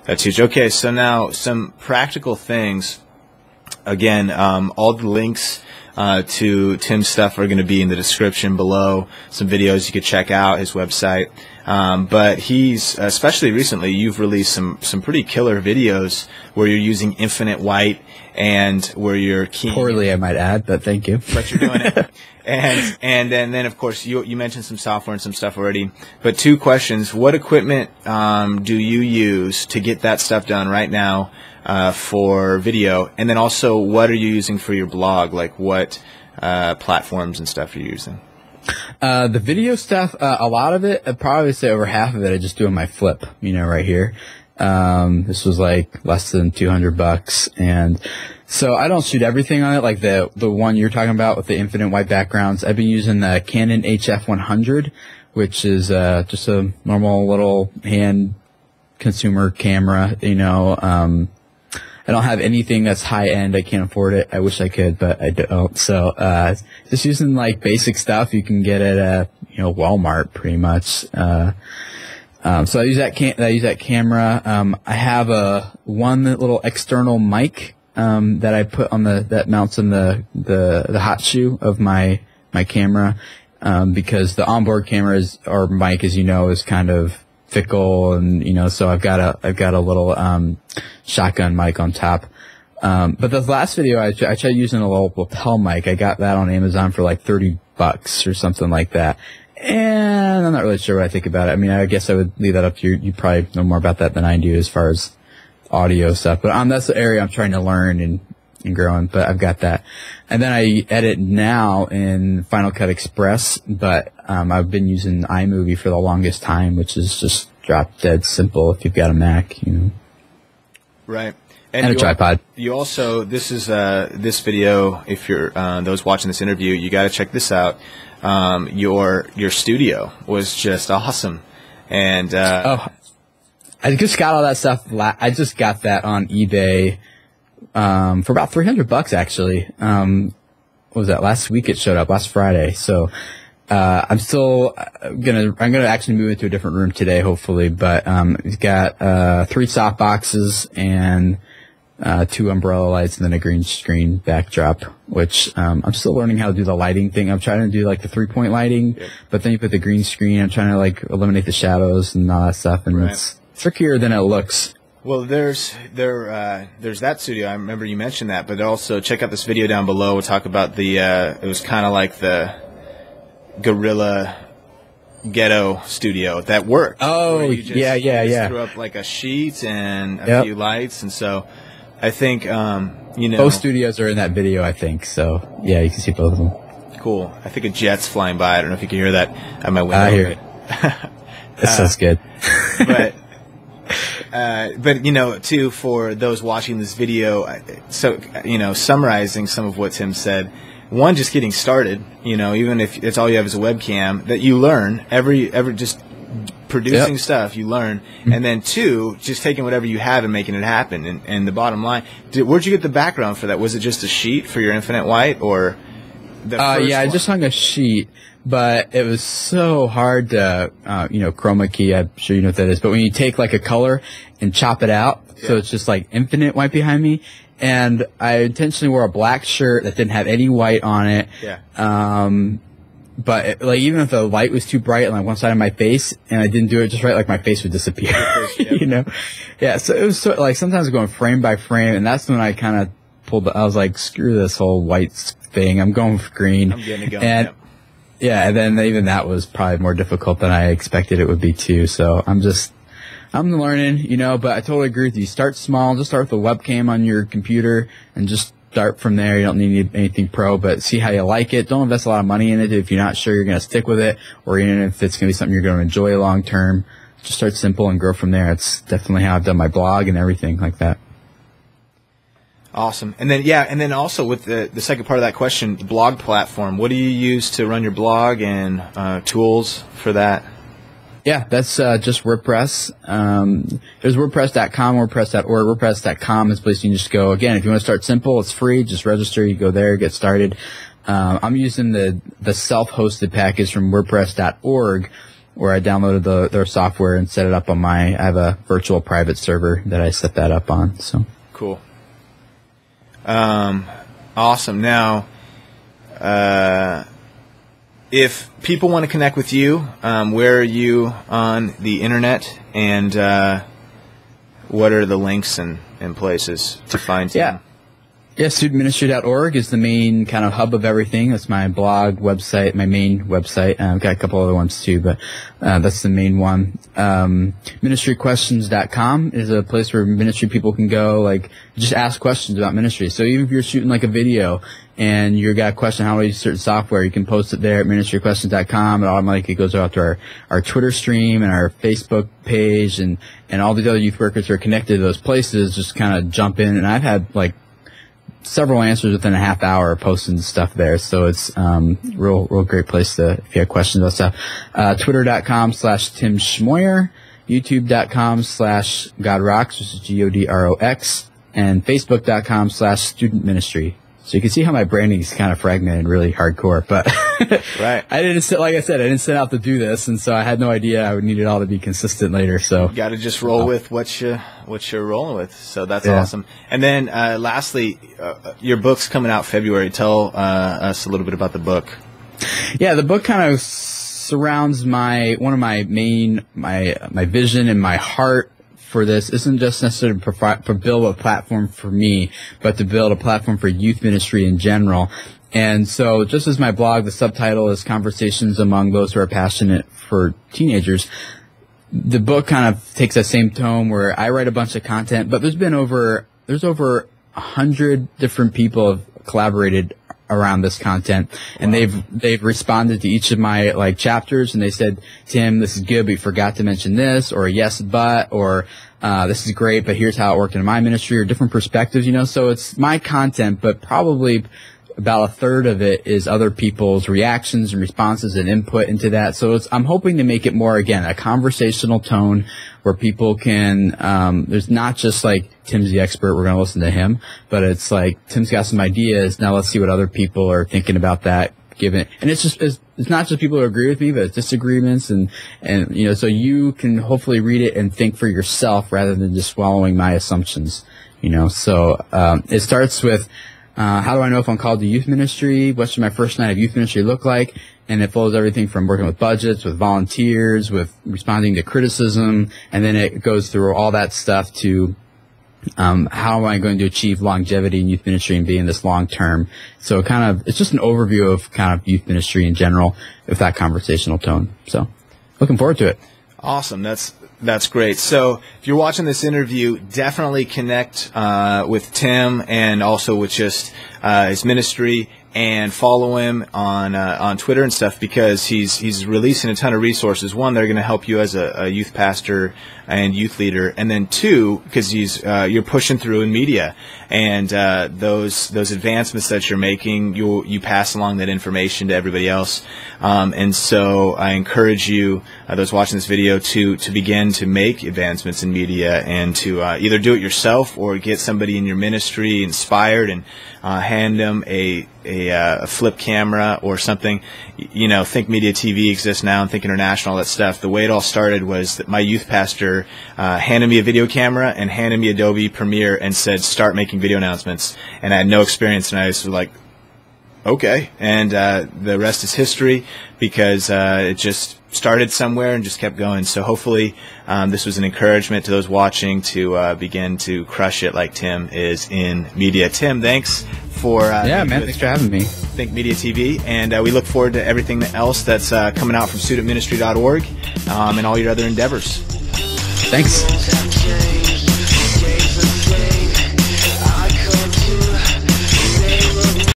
That's huge. Okay, so now some practical things. Again, all the links to Tim's stuff are going to be in the description below. Some videos you could check out, his website. But he's, especially recently, you've released some pretty killer videos where you're using infinite white and where you're keying. Poorly, I might add, but thank you. But you're doing it. And then of course you mentioned some software and some stuff already. But 2 questions: what equipment do you use to get that stuff done right now for video? And then also, what are you using for your blog? Like what platforms and stuff are you using? The video stuff, a lot of it, I'd probably say over half of it I just do on my flip, right here. This was like less than $200, and so I don't shoot everything on it, like the one you're talking about with the infinite white backgrounds. I've been using the Canon HF100, which is just a normal little hand consumer camera. I don't have anything that's high end. I can't afford it. I wish I could, but I don't. So just using like basic stuff you can get at Walmart pretty much. So I use that camera. I have one little external mic that I put on that mounts on the hot shoe of my camera, because the onboard camera or mic, as is kind of fickle, and so I've got a little shotgun mic on top. But the last video I tried using a little lapel mic. I got that on Amazon for like $30 or something like that. And I'm not really sure what I think about it. I mean, I guess I would leave that up to you. You probably know more about that than I do as far as audio stuff. But that's the area I'm trying to learn and grow in. But I've got that. And then I edit now in Final Cut Express. But I've been using iMovie for the longest time, which is just drop dead simple if you've got a Mac, Right. And a tripod. You also, this is this video, if you're those watching this interview, you got to check this out. Your studio was just awesome. And I just got all that stuff. I just got that on eBay for about $300 actually. What was that? Last week it showed up, last Friday. So I'm gonna actually move into a different room today, hopefully. But it's got 3 soft boxes and 2 umbrella lights and then a green screen backdrop, which I'm still learning how to do the lighting thing. I'm trying to do like the 3-point lighting, but then you put the green screen. I'm trying to like eliminate the shadows and all that stuff, and it's trickier than it looks. Well, there's that studio. I remember you mentioned that, but also check out this video down below. We'll talk about the it was kind of like the guerrilla ghetto studio that worked. Oh, you just, yeah. Threw up like a sheet and a few lights, and so I think both studios are in that video, I think. So yeah, you can see both of them. Cool. I think a jet's flying by. I don't know if you can hear that at my window. I hear it. That sounds good. But too, for those watching this video, so summarizing some of what Tim said. One, just getting started, even if it's all you have is a webcam, that you learn every just producing stuff, you learn. And then 2, just taking whatever you have and making it happen. And the bottom line, where'd you get the background for that? Was it just a sheet for your infinite white, or the first one? I just hung a sheet, but it was so hard to, chroma key. I'm sure you know what that is. But when you take like a color and chop it out, so it's just like infinite white behind me. And I intentionally wore a black shirt that didn't have any white on it. But even if the light was too bright on like one side of my face and I didn't do it just right, like my face would disappear. Yeah. So it was sometimes going frame by frame, and that's when I kind of pulled. I was like, screw this whole white thing. I'm going for green. I'm getting it going. And and then even that was probably more difficult than I expected it would be too. So I'm learning, but I totally agree with you. Start small. Just start with a webcam on your computer and just start from there. You don't need anything pro, but see how you like it. Don't invest a lot of money in it if you're not sure you're going to stick with it, or even if it's going to be something you're going to enjoy long term. Just start simple and grow from there. It's definitely how I've done my blog and everything like that. Awesome. And then also with the second part of that question, the blog platform. What do you use to run your blog and tools for that? Yeah, that's just WordPress. There's WordPress.com, WordPress.org. WordPress.com is a place you can just go. Again, if you want to start simple, it's free. Just register. You go there, get started. I'm using the self-hosted package from WordPress.org, where I downloaded their software and set it up on I have a virtual private server that I set that up on. So cool. Awesome. Now, if people want to connect with you, where are you on the internet, and what are the links and places to find you? Yeah, studentministry.org is the main kind of hub of everything. That's my blog website, my main website. I've got a couple other ones too, but that's the main one. Ministryquestions.com is a place where ministry people can go, like, just ask questions about ministry. So even if you're shooting like a video and you got a question how to use certain software, you can post it there at ministryquestions.com. It automatically goes out to our Twitter stream and our Facebook page, and all these other youth workers who are connected to those places just kind of jump in. And I've had like several answers within a half hour posting stuff there. So it's real great place to, if you have questions about stuff. Twitter.com/Tim Schmoyer, YouTube.com/GodRocks, which is GODROX, and Facebook.com/Student Ministry. So you can see how my branding is kind of fragmented, really hardcore. But right. I didn't set out to do this, and so I had no idea I would need it all to be consistent later. So you got to just roll with what you're rolling with. So that's awesome. And then lastly, your book's coming out February. Tell us a little bit about the book. Yeah, the book kind of surrounds my vision and my heart for this isn't just necessarily to build a platform for me, but to build a platform for youth ministry in general. And so just as my blog, the subtitle is Conversations Among Those Who Are Passionate for Teenagers, the book kind of takes that same tone where I write a bunch of content, but there's over 100 different people have collaborated around this content, and they've responded to each of my like chapters, and they said, Tim, this is good, but you forgot to mention this, or yes, but, or this is great, but here's how it worked in my ministry, or different perspectives, so it's my content, but probably about a third of it is other people's reactions and responses and input into that. So I'm hoping to make it more, again, a conversational tone where people can, there's not just like, Tim's the expert, we're going to listen to him, but it's like, Tim's got some ideas, now let's see what other people are thinking about that, given, and it's not just people who agree with me, but it's disagreements, and so you can hopefully read it and think for yourself rather than just swallowing my assumptions, so, it starts with, how do I know if I'm called to youth ministry? What should my first night of youth ministry look like? And it follows everything from working with budgets, with volunteers, with responding to criticism, and then it goes through all that stuff to how am I going to achieve longevity in youth ministry and be in this long term? So it's just an overview of kind of youth ministry in general with that conversational tone. So looking forward to it. Awesome. That's great. So if you're watching this interview, definitely connect with Tim and also with just his ministry, and follow him on Twitter and stuff, because he's releasing a ton of resources. One, they're going to help you as a youth pastor and youth leader, and then two, because you're pushing through in media, and those advancements that you're making, you pass along that information to everybody else. And so I encourage you, those watching this video, to begin to make advancements in media, and to either do it yourself or get somebody in your ministry inspired and hand them a flip camera or something. Think Media TV exists now, and Think International, all that stuff. The way it all started was that my youth pastor handed me a video camera and handed me Adobe Premiere and said, start making video announcements. And I had no experience, and I was like, okay. And the rest is history, because it just started somewhere and just kept going. So hopefully this was an encouragement to those watching to begin to crush it like Tim is in media. Tim, thanks for thanks for having me. Think Media TV, and we look forward to everything else that's coming out from studentministry.org and all your other endeavors. Thanks.